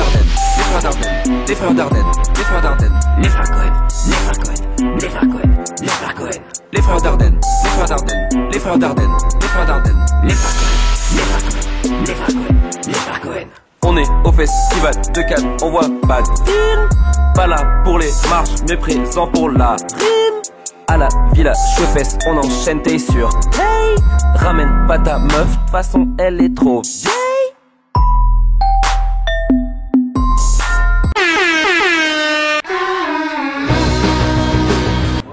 Dardenne, les frères Dardenne, les frères Dardenne, les frères Dardenne, les frères Cohen, les frères Cohen, les frères Cohen, les frères Cohen, les frères Dardenne, les frères Dardenne, les frères Dardenne, les frères Dardenne, les frères Cohen, les frères Cohen, les frères Cohen, les frères Cohen. On est au festival de Cannes, on voit pas de film. Pas là pour les marches, mais présent pour la rime. À la Villa Chefesse, on enchaîne, t'es sûr. Hey, ramène pas ta meuf, de toute façon elle est trop vieille.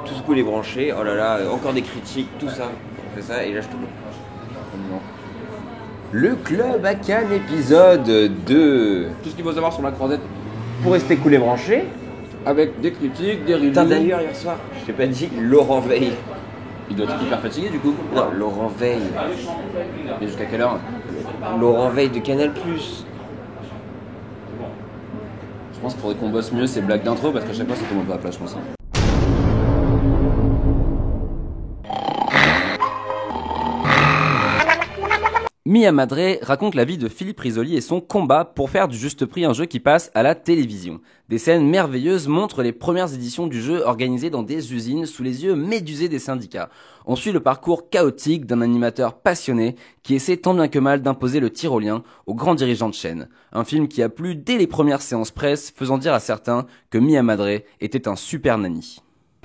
Tout ce coup les branchés, oh là là, encore des critiques, tout ça. On fait ça et là je te bloque. Le Club à Cannes, épisode 2. Tout ce qu'il faut savoir sur la croisette. Pour rester cool et branché. Avec des critiques, des reviews. Putain, d'ailleurs, hier soir, je t'ai pas dit Laurent Veil. Il doit être hyper fatigué du coup. Non, Laurent Veil. Et jusqu'à quelle heure? Laurent Veil de Canal+. Je pense qu'il faudrait qu'on bosse mieux ces blagues d'intro parce qu'à chaque fois ça tombe un peu à plat, je pense. Mia Madre raconte la vie de Philippe Risoli et son combat pour faire du Juste Prix un jeu qui passe à la télévision. Des scènes merveilleuses montrent les premières éditions du jeu organisées dans des usines sous les yeux médusés des syndicats. On suit le parcours chaotique d'un animateur passionné qui essaie tant bien que mal d'imposer le tyrolien aux grands dirigeants de chaîne. Un film qui a plu dès les premières séances presse, faisant dire à certains que Mia Madre était un super nanny.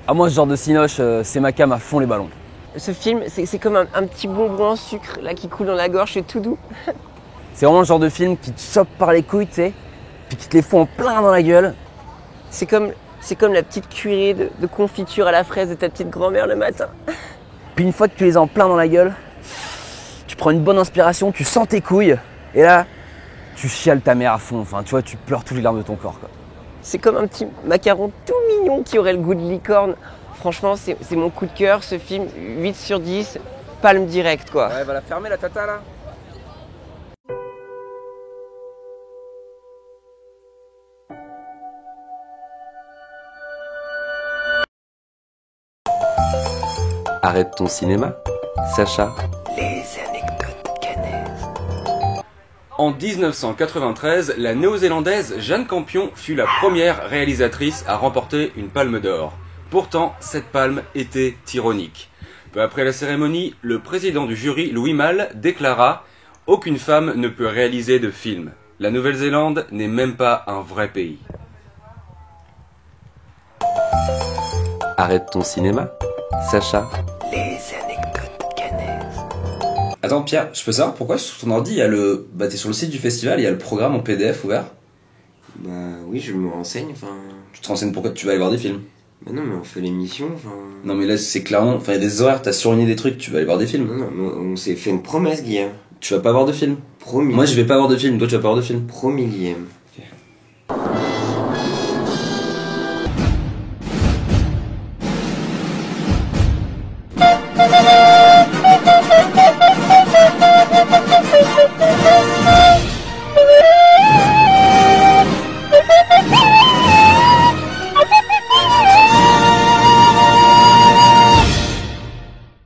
Ah moi ce genre de cinoche, c'est ma cam à fond les ballons. Ce film, c'est comme un petit bonbon en sucre là qui coule dans la gorge, c'est tout doux. C'est vraiment le genre de film qui te chope par les couilles, tu sais, puis qui te les font plein dans la gueule. C'est comme la petite cuillerée de confiture à la fraise de ta petite grand-mère le matin. Puis une fois que tu les as en plein dans la gueule, tu prends une bonne inspiration, tu sens tes couilles, et là, tu chiales ta mère à fond, enfin tu vois, tu pleures toutes les larmes de ton corps quoi. C'est comme un petit macaron tout mignon qui aurait le goût de licorne. Franchement, c'est mon coup de cœur, ce film, 8 sur 10, palme direct quoi. Ouais, va la fermer la tata là. Arrête ton cinéma, Sacha. Les anecdotes cannaises. En 1993, la néo-zélandaise Jeanne Campion fut la première réalisatrice à remporter une palme d'or. Pourtant, cette palme était ironique. Peu après la cérémonie, le président du jury, Louis Malle, déclara « Aucune femme ne peut réaliser de film. La Nouvelle-Zélande n'est même pas un vrai pays. » Arrête ton cinéma, Sacha. Les anecdotes cannaises. Attends Pierre, je peux savoir pourquoi sur ton ordi il y a le... Bah t'es sur le site du festival, il y a le programme en PDF ouvert? Bah oui, je me renseigne, enfin... Tu te renseignes pourquoi tu vas aller voir des films? Bah non, mais on fait l'émission, enfin... Non mais là c'est clairement... Enfin il y a des horaires, t'as surligné des trucs, tu vas aller voir des films. Non, non, on s'est fait une promesse, Guillaume. Tu vas pas voir de film? Promis. Moi je vais pas voir de film, toi tu vas pas voir de film? Promis, Guillaume.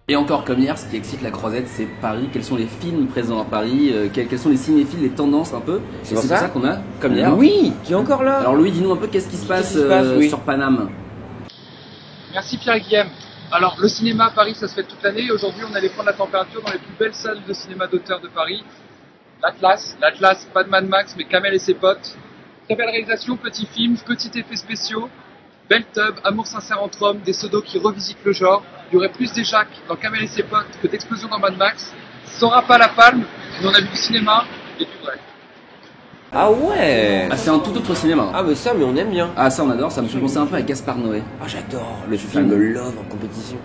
Et encore comme hier, ce qui excite la croisette, c'est Paris. Quels sont les films présents à Paris? Quels sont les cinéphiles, les tendances un peu? C'est pour ça qu'on a, comme hier. Oui, qui est encore là. Alors Louis, dis-nous un peu qu'est-ce qui se passe, oui. sur Paname. Merci Pierre-Guillaume. Alors le cinéma à Paris, ça se fait toute l'année. Aujourd'hui, on allait prendre la température dans les plus belles salles de cinéma d'auteur de Paris. L'Atlas, pas de Mad Max, mais Kamel et ses potes. Très belle réalisation, petit film, petits effets spéciaux. Belle tub, amour sincère entre hommes, des pseudos qui revisitent le genre. Il y aurait plus d'éjac dans Kamel et ses potes que d'explosions dans Mad Max. Ça aura pas la palme, mais on a vu du cinéma et du vrai. Ah ouais. Ah c'est un tout autre cinéma. Ah mais ça, mais on aime bien. Ah ça on adore, ça me fait penser un peu à Gaspard Noé. Ah j'adore, le suis film fan. Love en compétition.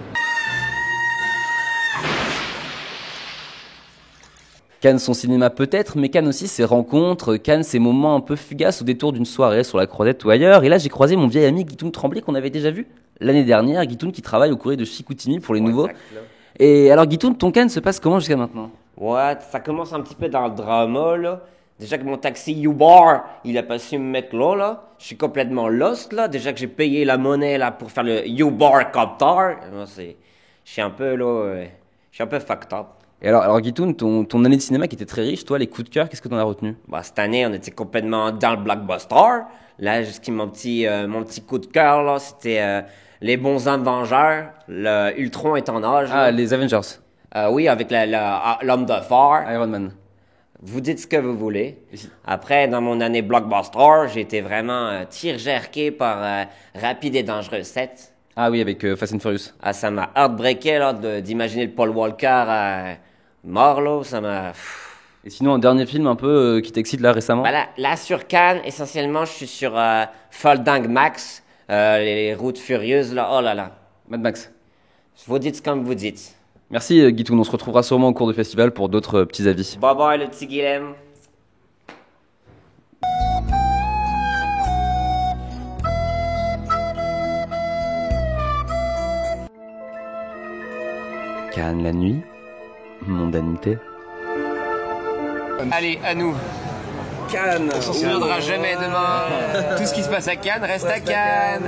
Cannes son cinéma peut-être, mais Cannes aussi ses rencontres, Cannes ses moments un peu fugaces au détour d'une soirée sur la Croisette ou ailleurs. Et là j'ai croisé mon vieil ami Guitoun Tremblay qu'on avait déjà vu l'année dernière, Guitoun qui travaille au courrier de Chicoutimi pour les nouveaux. Et alors Guitoun, ton Cannes se passe comment jusqu'à maintenant? Ouais, ça commence un petit peu dans le drama là. Déjà que mon taxi U-Bar, il a pas su me mettre là. Je suis complètement lost là. Déjà que j'ai payé la monnaie là pour faire le U-Bar Copter. Je suis un peu là, je suis un peu fucked up. Et alors Guitoun, ton année de cinéma qui était très riche, toi, les coups de cœur, qu'est-ce que t'en as retenu? Bah, cette année, on était complètement dans le blockbuster. Là, jusqu'à mon petit coup de cœur, là, c'était Les Bons Hommes Vengeurs. Le Ultron est en âge. Ah, là. les Avengers, Oui, avec l'homme de fer. Iron Man. Vous dites ce que vous voulez. Après, dans mon année blockbuster, j'ai été vraiment tire-jerqué par Rapide et Dangereux 7. Ah oui, avec Fast and Furious. Ah, ça m'a heartbreaké là, d'imaginer le Paul Walker mort, là. Ça m'a... Et sinon, un dernier film un peu qui t'excite là récemment? Voilà, là, sur Cannes, essentiellement, je suis sur Folding Max, les routes furieuses, là. Oh là là. Mad Max. Vous dites comme vous dites. Merci Guitoun, on se retrouvera sûrement au cours du festival pour d'autres petits avis. Bye bye, le petit Guilhem. Cannes la nuit, mondanité. Allez, à nous. Cannes, on ne viendra jamais demain. Tout ce qui se passe à Cannes reste à Cannes.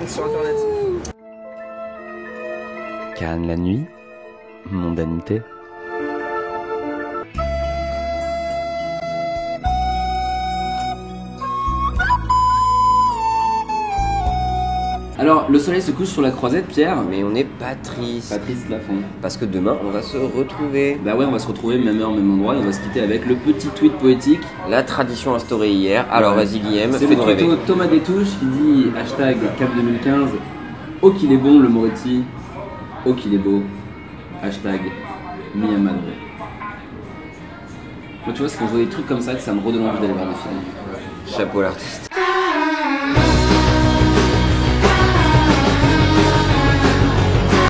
Cannes la nuit, mondanité. Alors, le soleil se couche sur la croisette, Pierre. Mais on n'est pas triste. Patrice Lafont. Parce que demain, on va se retrouver. Bah ouais, on va se retrouver même heure, même endroit, et on va se quitter avec le petit tweet poétique. La tradition instaurée hier. Alors, vas-y, Guillaume, C'est le fais-nous rêver. tweeto Thomas Détouche qui dit hashtag Cap 2015. Oh qu'il est bon le Moretti. Oh qu'il est beau. Hashtag Mia Madre. Moi, tu vois, c'est quand je vois des trucs comme ça que ça me redonne envie d'aller voir des films. Chapeau l'artiste.